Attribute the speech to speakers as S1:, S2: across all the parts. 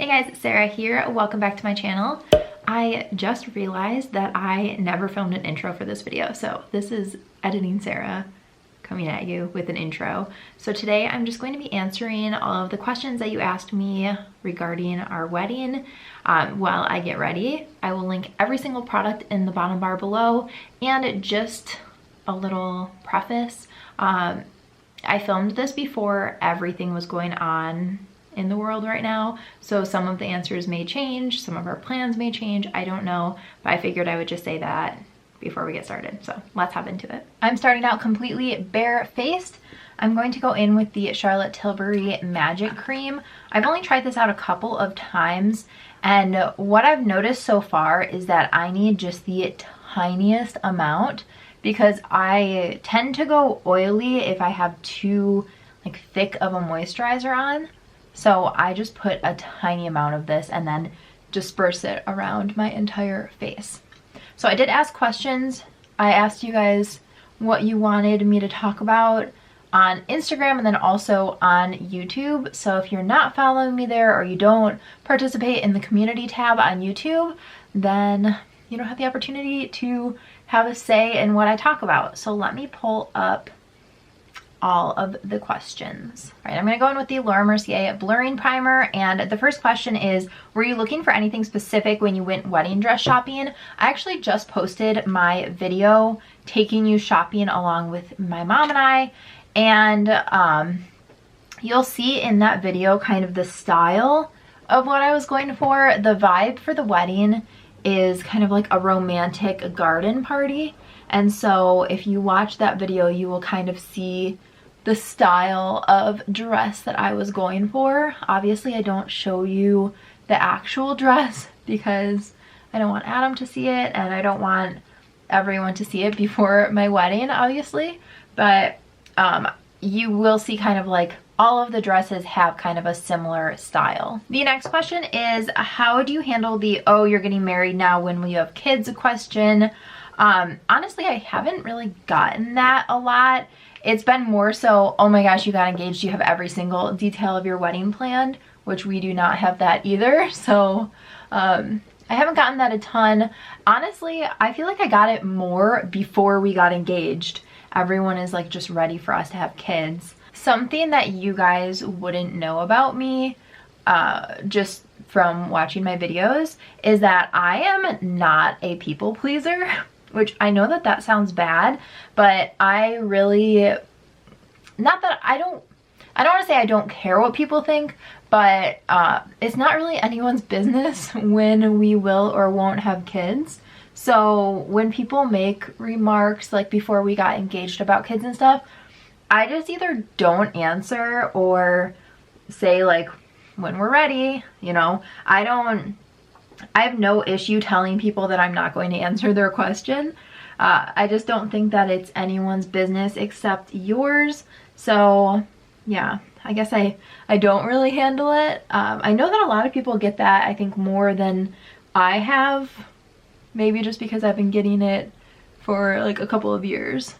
S1: Hey guys, Sarah here. Welcome back to my channel. I just realized that I never filmed an intro for this video, so this is editing Sarah coming at you with an intro. So today I'm just going to be answering all of the questions that you asked me regarding our wedding while I get ready. I will link every single product in the bottom bar below, and just a little preface. I filmed this before everything was going on in the world right now, so some of the answers may change, some of our plans may change, I don't know, but I figured I would just say that before we get started. So let's hop into it. I'm starting out completely bare-faced. I'm going to go in with the Charlotte Tilbury Magic Cream. I've only tried this out a couple of times, and what I've noticed so far is that I need just the tiniest amount because I tend to go oily if I have too thick of a moisturizer on. So I just put a tiny amount of this and then disperse it around my entire face. So I did ask questions. I asked you guys what you wanted me to talk about on Instagram and then also on YouTube. So if you're not following me there or you don't participate in the community tab on YouTube, then you don't have the opportunity to have a say in what I talk about. So let me pull up all of the questions. All right, I'm gonna go in with the Laura Mercier Blurring Primer, and the first question is, were you looking for anything specific when you went wedding dress shopping? I actually just posted my video taking you shopping along with my mom and I, and you'll see in that video kind of the style of what I was going for. The vibe for the wedding is kind of like a romantic garden party, and so if you watch that video you will kind of see the style of dress that I was going for. Obviously I don't show you the actual dress because I don't want Adam to see it and I don't want everyone to see it before my wedding, obviously, but you will see kind of like all of the dresses have kind of a similar style. The next question is, how do you handle the "oh, you're getting married now, when will you have kids" question? Honestly, I haven't really gotten that a lot. It's been more so, "oh my gosh, you got engaged, you have every single detail of your wedding planned," which we do not have that either. So I haven't gotten that a ton. Honestly, I feel like I got it more before we got engaged. Everyone is like just ready for us to have kids. Something that you guys wouldn't know about me, just from watching my videos, is that I am not a people pleaser. Which I know that that sounds bad, but I really, not that I don't want to say I don't care what people think, but it's not really anyone's business when we will or won't have kids. So when people make remarks like before we got engaged about kids and stuff, I just either don't answer or say like when we're ready, you know. I have no issue telling people that I'm not going to answer their question. I just don't think that it's anyone's business except yours. So yeah, I guess I don't really handle it. I know that a lot of people get that, I think, more than I have. Maybe just because I've been getting it for like a couple of years.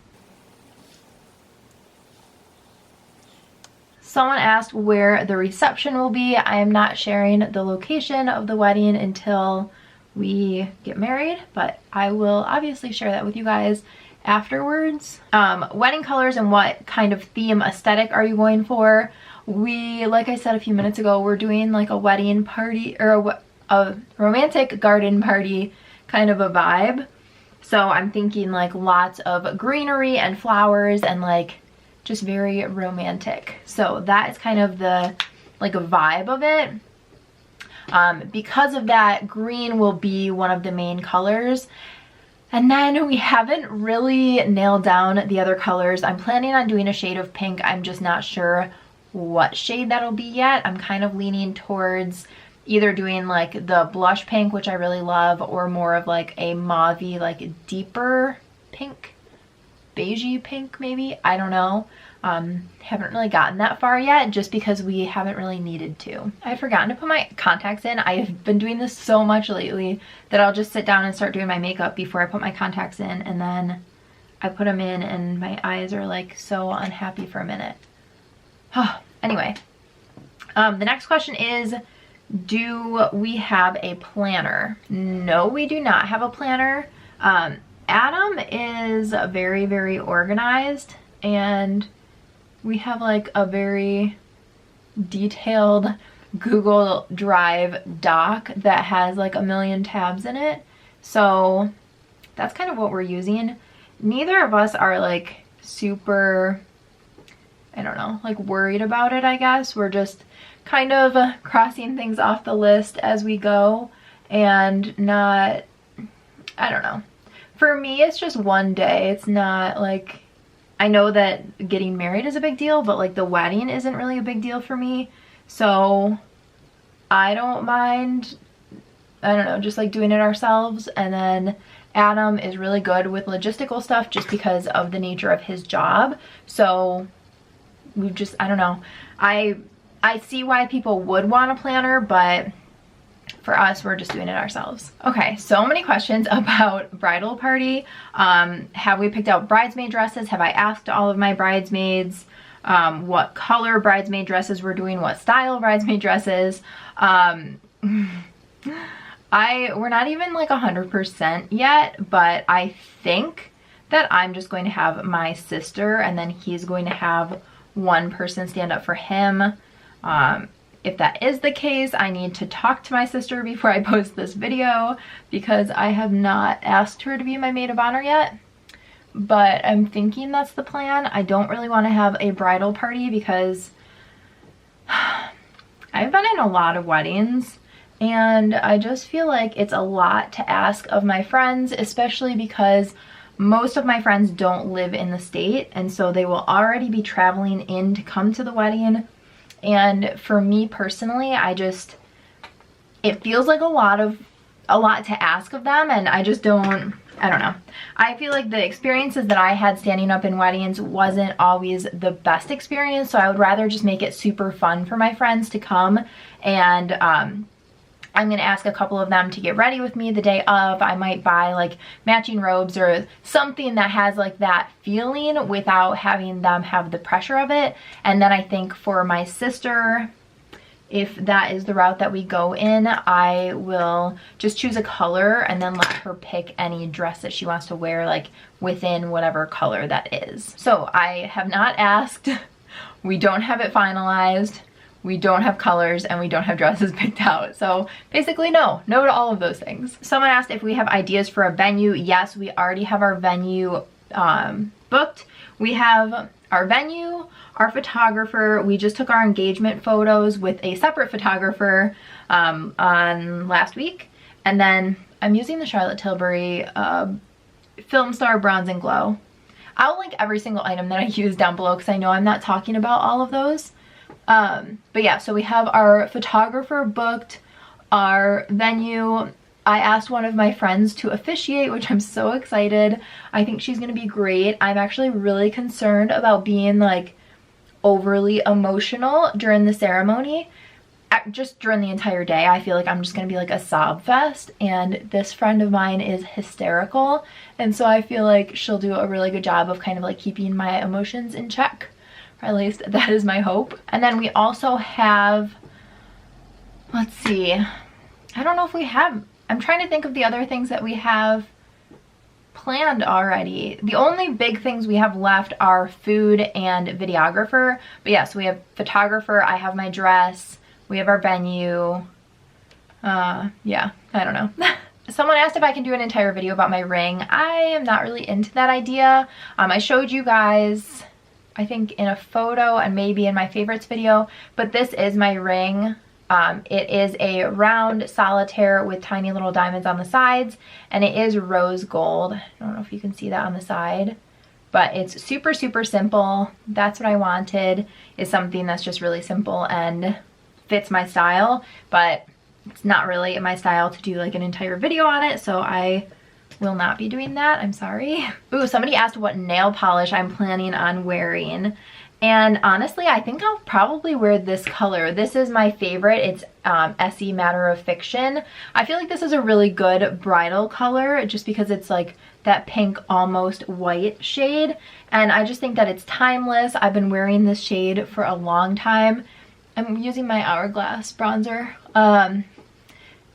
S1: Someone asked where the reception will be. I am not sharing the location of the wedding until we get married, but I will obviously share that with you guys afterwards. Wedding colors and what kind of theme aesthetic are you going for? We, like I said a few minutes ago, we're doing like a wedding party or a romantic garden party kind of a vibe. So I'm thinking like lots of greenery and flowers and like just very romantic. So that is kind of the like a vibe of it. Because of that, green will be one of the main colors. And then we haven't really nailed down the other colors. I'm planning on doing a shade of pink. I'm just not sure what shade that'll be yet. I'm kind of leaning towards either doing like the blush pink, which I really love, or more of like a mauvey, like deeper pink. Beigey pink maybe, I don't know. Haven't really gotten that far yet just because we haven't really needed to. I've forgotten to put my contacts in. I have been doing this so much lately that I'll just sit down and start doing my makeup before I put my contacts in, and then I put them in and my eyes are like so unhappy for a minute. Anyway, the next question is, do we have a planner? No, we do not have a planner. Adam is very, very organized, and we have like a very detailed Google Drive doc that has like a million tabs in it. So that's kind of what we're using. Neither of us are like super, I don't know, like worried about it, I guess. We're just kind of crossing things off the list as we go, and not, I don't know. For me, it's just one day. It's not like, I know that getting married is a big deal, but like the wedding isn't really a big deal for me. So I don't mind, I don't know, just like doing it ourselves. And then Adam is really good with logistical stuff just because of the nature of his job. So we've just, I don't know. I see why people would want a planner, but for us, we're just doing it ourselves. Okay, so many questions about bridal party. Have we picked out bridesmaid dresses? Have I asked all of my bridesmaids what color bridesmaid dresses we're doing, what style bridesmaid dresses? We're not even like 100% yet, but I think that I'm just going to have my sister, and then he's going to have one person stand up for him. If that is the case, I need to talk to my sister before I post this video, because I have not asked her to be my maid of honor yet. But I'm thinking that's the plan. I don't really want to have a bridal party because I've been in a lot of weddings, and I just feel like it's a lot to ask of my friends, especially because most of my friends don't live in the state, and so they will already be traveling in to come to the wedding. And for me personally, it feels like a lot to ask of them, and I don't know. I feel like the experiences that I had standing up in weddings wasn't always the best experience, so I would rather just make it super fun for my friends to come. And I'm gonna ask a couple of them to get ready with me the day of. I might buy like matching robes or something that has like that feeling without having them have the pressure of it. And then I think for my sister, if that is the route that we go in, I will just choose a color and then let her pick any dress that she wants to wear, like within whatever color that is. So I have not asked, we don't have it finalized, we don't have colors, and we don't have dresses picked out. So basically no to all of those things. Someone asked if we have ideas for a venue. Yes, we already have our venue booked. We have our venue, our photographer. We just took our engagement photos with a separate photographer on last week. And then I'm using the Charlotte Tilbury Filmstar Bronze and Glow. I'll link every single item that I use down below because I know I'm not talking about all of those. But yeah, so we have our photographer booked, our venue. I asked one of my friends to officiate, which I'm so excited. I think she's gonna be great. I'm actually really concerned about being like overly emotional during the ceremony. Just during the entire day, I feel like I'm just gonna be like a sob fest, and this friend of mine is hysterical, and so I feel like she'll do a really good job of kind of like keeping my emotions in check. Or at least that is my hope. And then we also have, let's see, I don't know if we have, I'm trying to think of the other things that we have planned already. The only big things we have left are food and videographer. But yeah, so we have photographer, I have my dress, we have our venue. Yeah, I don't know. Someone asked if I can do an entire video about my ring. I am not really into that idea. I showed you guys, I think in a photo and maybe in my favorites video, but this is my ring. It is a round solitaire with tiny little diamonds on the sides, and it is rose gold. I don't know if you can see that on the side, but it's super, super simple. That's what I wanted, is something that's just really simple and fits my style, but it's not really my style to do like an entire video on it, so I will not be doing that. I'm sorry. Ooh, somebody asked what nail polish I'm planning on wearing. And honestly, I think I'll probably wear this color. This is my favorite. It's SE Matter of Fiction. I feel like this is a really good bridal color just because it's like that pink, almost white shade. And I just think that it's timeless. I've been wearing this shade for a long time. I'm using my Hourglass bronzer.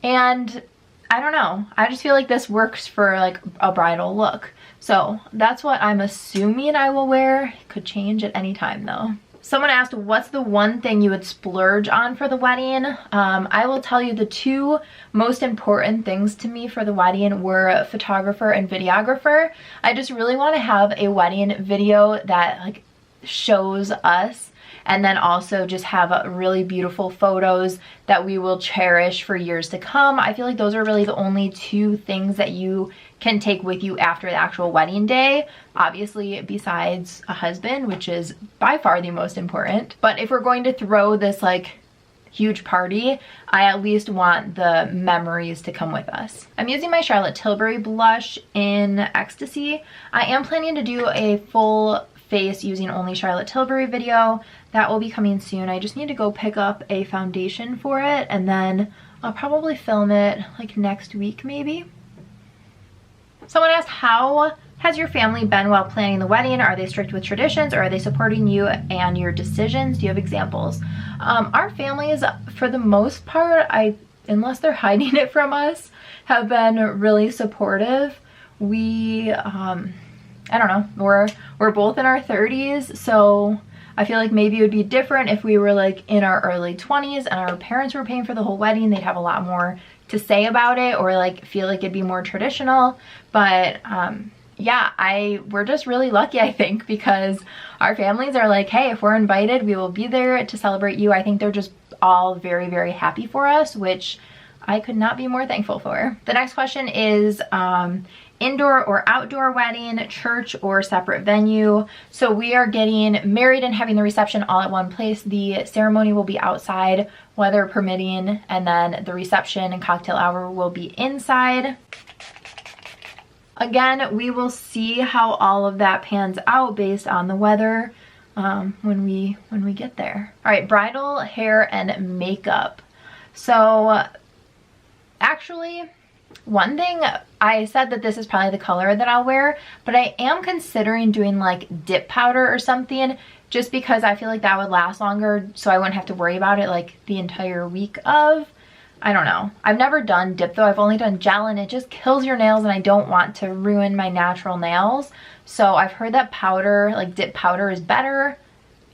S1: And I don't know, I just feel like this works for like a bridal look. So that's what I'm assuming I will wear. It could change at any time though. Someone asked, what's the one thing you would splurge on for the wedding? I will tell you the two most important things to me for the wedding were photographer and videographer. I just really want to have a wedding video that like shows us, and then also just have really beautiful photos that we will cherish for years to come. I feel like those are really the only two things that you can take with you after the actual wedding day. Obviously, besides a husband, which is by far the most important. But if we're going to throw this like huge party, I at least want the memories to come with us. I'm using my Charlotte Tilbury blush in Ecstasy. I am planning to do a full face using only Charlotte Tilbury video. That will be coming soon. I just need to go pick up a foundation for it, and then I'll probably film it like next week maybe. Someone asked, how has your family been while planning the wedding? Are they strict with traditions, or are they supporting you and your decisions? Do you have examples? Our families, for the most part, unless they're hiding it from us, have been really supportive. We, I don't know, we're both in our 30s, so I feel like maybe it would be different if we were like in our early 20s and our parents were paying for the whole wedding. They'd have a lot more to say about it, or like feel like it'd be more traditional. But yeah, we're just really lucky, I think, because our families are like, hey, if we're invited, we will be there to celebrate you. I think they're just all very, very happy for us, which I could not be more thankful for. The next question is indoor or outdoor wedding, church or separate venue. So we are getting married and having the reception all at one place. The ceremony will be outside, weather permitting, and then the reception and cocktail hour will be inside. Again, we will see how all of that pans out based on the weather when we get there. All right, bridal hair and makeup. So actually, one thing, I said that this is probably the color that I'll wear, but I am considering doing like dip powder or something, just because I feel like that would last longer, so I wouldn't have to worry about it like the entire week of. I don't know. I've never done dip though. I've only done gel, and it just kills your nails, and I don't want to ruin my natural nails. So I've heard that powder, like dip powder, is better.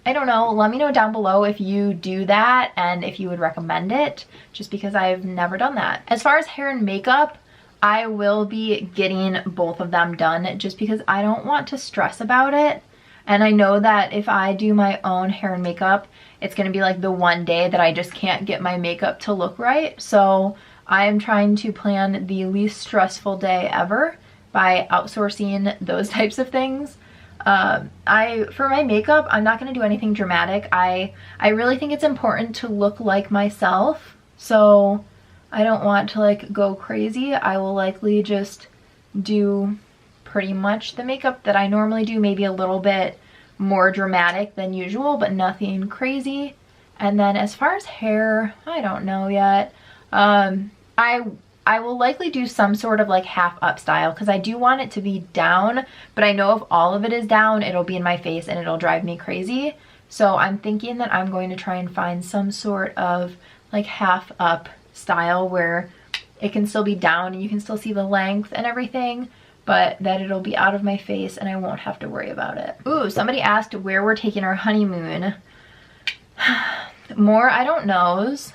S1: I don't know. Let me know down below if you do that and if you would recommend it, just because I've never done that. As far as hair and makeup, I will be getting both of them done just because I don't want to stress about it. And I know that if I do my own hair and makeup, it's going to be like the one day that I just can't get my makeup to look right. So I'm trying to plan the least stressful day ever by outsourcing those types of things. For my makeup, I'm not going to do anything dramatic. I really think it's important to look like myself. So I don't want to like go crazy. I will likely just do pretty much the makeup that I normally do, maybe a little bit more dramatic than usual, but nothing crazy. And then as far as hair, I don't know yet. I will likely do some sort of like half up style, because I do want it to be down, but I know if all of it is down, it'll be in my face and it'll drive me crazy. So I'm thinking that I'm going to try and find some sort of like half up style where it can still be down and you can still see the length and everything, but that it'll be out of my face and I won't have to worry about it. Ooh, somebody asked where we're taking our honeymoon. More I don't knows.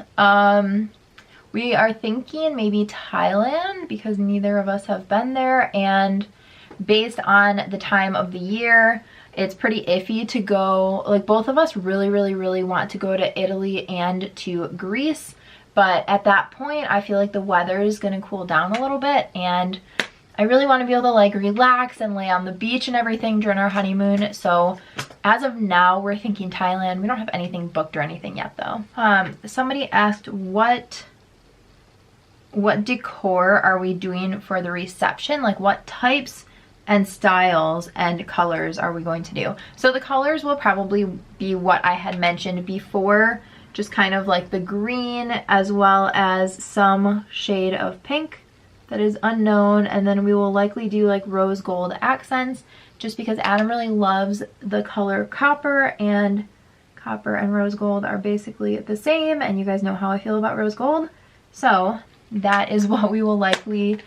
S1: We are thinking maybe Thailand, because neither of us have been there, and based on the time of the year, it's pretty iffy to go. Like, both of us really, really, really want to go to Italy and to Greece, but at that point, I feel like the weather is going to cool down a little bit, and I really want to be able to like relax and lay on the beach and everything during our honeymoon. So as of now, we're thinking Thailand. We don't have anything booked or anything yet though. Somebody asked what decor are we doing for the reception? Like, what types and styles and colors are we going to do? So the colors will probably be what I had mentioned before, just kind of like the green as well as some shade of pink that is unknown, and then we will likely do like rose gold accents, just because Adam really loves the color copper and Copper and rose gold are basically the same, and you guys know how I feel about rose gold. So that is what we will likely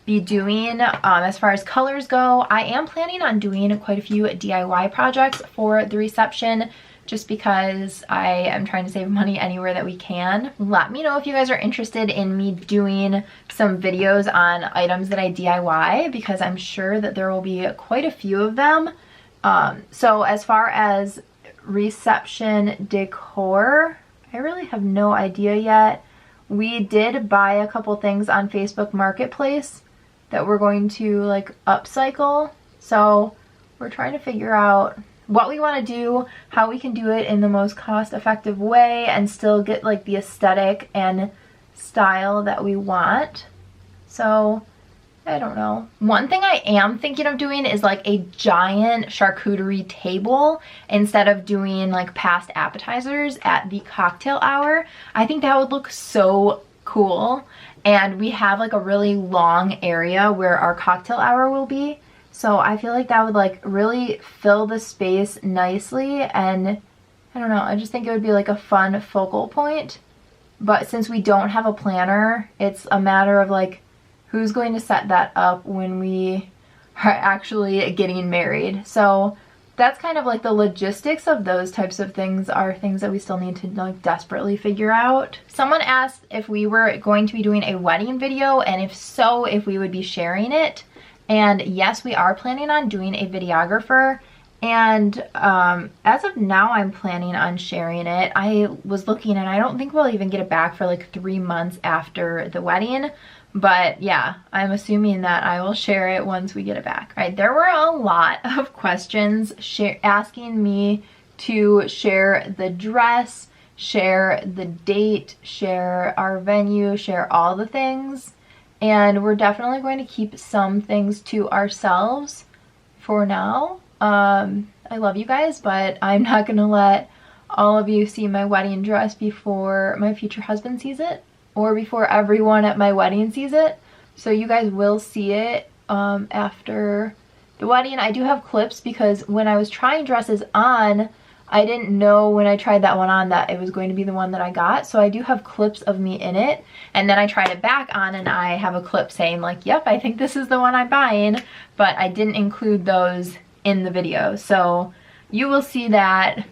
S1: be doing. As far as colors go, I am planning on doing quite a few DIY projects for the reception, just because I am trying to save money anywhere that we can. Let me know if you guys are interested in me doing some videos on items that I DIY, because I'm sure that there will be quite a few of them. So as far as reception decor, I really have no idea yet. We did buy a couple things on Facebook Marketplace that we're going to like upcycle. So we're trying to figure out what we want to do, how we can do it in the most cost-effective way and still get like the aesthetic and style that we want. So I don't know. One thing I am thinking of doing is like a giant charcuterie table instead of doing like past appetizers at the cocktail hour. I think that would look so cool. And we have like a really long area where our cocktail hour will be. So I feel like that would like really fill the space nicely, and I don't know, I just think it would be like a fun focal point. But since we don't have a planner, it's a matter of like who's going to set that up when we are actually getting married. So that's kind of like the logistics of those types of things are things that we still need to like desperately figure out. Someone asked if we were going to be doing a wedding video, and if so, if we would be sharing it. And yes, we are planning on doing a videographer, and as of now I'm planning on sharing it. I was looking and I don't think we'll even get it back for like 3 months after the wedding, but yeah, I'm assuming that I will share it once we get it back. All right, there were a lot of questions asking me to share the dress, share the date, share our venue, share all the things. And we're definitely going to keep some things to ourselves for now. I love you guys, but I'm not going to let all of you see my wedding dress before my future husband sees it, or before everyone at my wedding sees it. So you guys will see it after the wedding. I do have clips because when I was trying dresses on, I didn't know when I tried that one on that it was going to be the one that I got. So I do have clips of me in it. And then I tried it back on and I have a clip saying like, yep, I think this is the one I'm buying. But I didn't include those in the video. So you will see that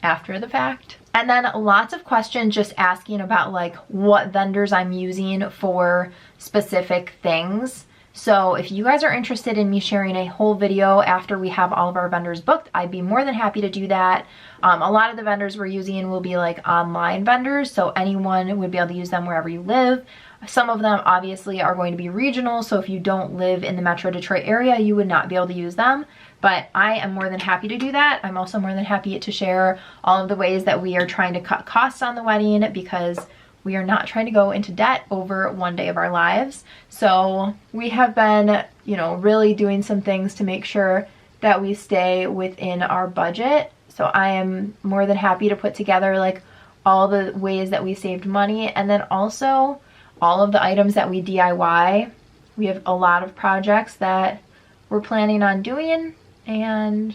S1: after the fact. And then lots of questions just asking about like what vendors I'm using for specific things. So if you guys are interested in me sharing a whole video after we have all of our vendors booked, I'd be more than happy to do that. A lot of the vendors we're using will be like online vendors, so anyone would be able to use them wherever you live. Some of them obviously are going to be regional, so if you don't live in the Metro Detroit area, you would not be able to use them. But I am more than happy to do that. I'm also more than happy to share all of the ways that we are trying to cut costs on the wedding, because we are not trying to go into debt over one day of our lives. So we have been, you know, really doing some things to make sure that we stay within our budget. So I am more than happy to put together like all the ways that we saved money, and then also all of the items that we DIY. We have a lot of projects that we're planning on doing, and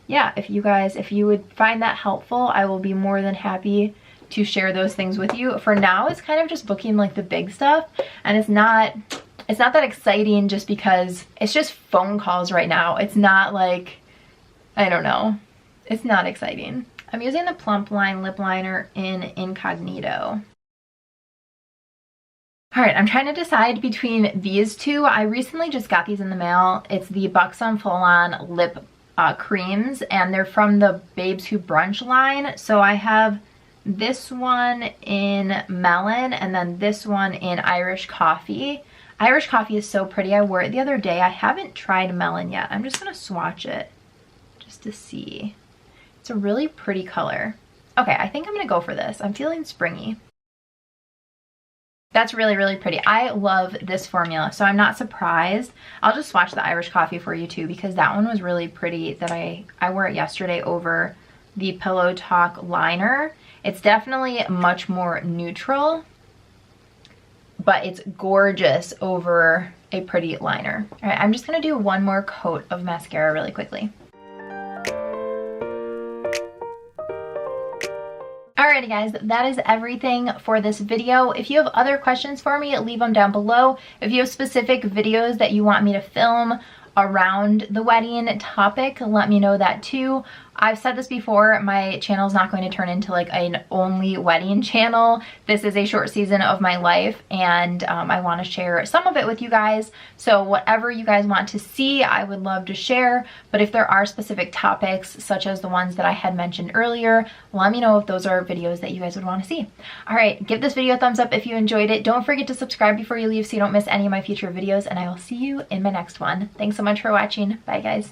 S1: yeah, if you would find that helpful, I will be more than happy to share those things with you. For now, it's kind of just booking like the big stuff, and it's not that exciting just because it's just phone calls right now. It's not like, I don't know, it's not exciting. I'm using the Plumpline lip liner in Incognito. All right, I'm trying to decide between these two. I recently just got these in the mail. It's the Buxom Full On Lip Creams, and they're from the Babes Who Brunch line. So I have this one in Melon, and then this one in Irish Coffee. Irish Coffee is so pretty. I wore it the other day. I haven't tried Melon yet. I'm just gonna swatch it just to see. It's a really pretty color. Okay, I think I'm gonna go for this. I'm feeling springy. That's really, really pretty. I love this formula, so I'm not surprised. I'll just swatch the Irish Coffee for you too, because that one was really pretty. That I wore it yesterday over the Pillow Talk liner. It's definitely much more neutral, but it's gorgeous over a pretty liner. All right, I'm just gonna do one more coat of mascara really quickly. Alrighty guys, that is everything for this video. If you have other questions for me, leave them down below. If you have specific videos that you want me to film around the wedding topic, let me know that too. I've said this before, my channel is not going to turn into like an only wedding channel. This is a short season of my life, and I want to share some of it with you guys. So whatever you guys want to see, I would love to share. But if there are specific topics, such as the ones that I had mentioned earlier, let me know if those are videos that you guys would want to see. All right, give this video a thumbs up if you enjoyed it. Don't forget to subscribe before you leave so you don't miss any of my future videos, and I will see you in my next one. Thanks so much for watching. Bye guys.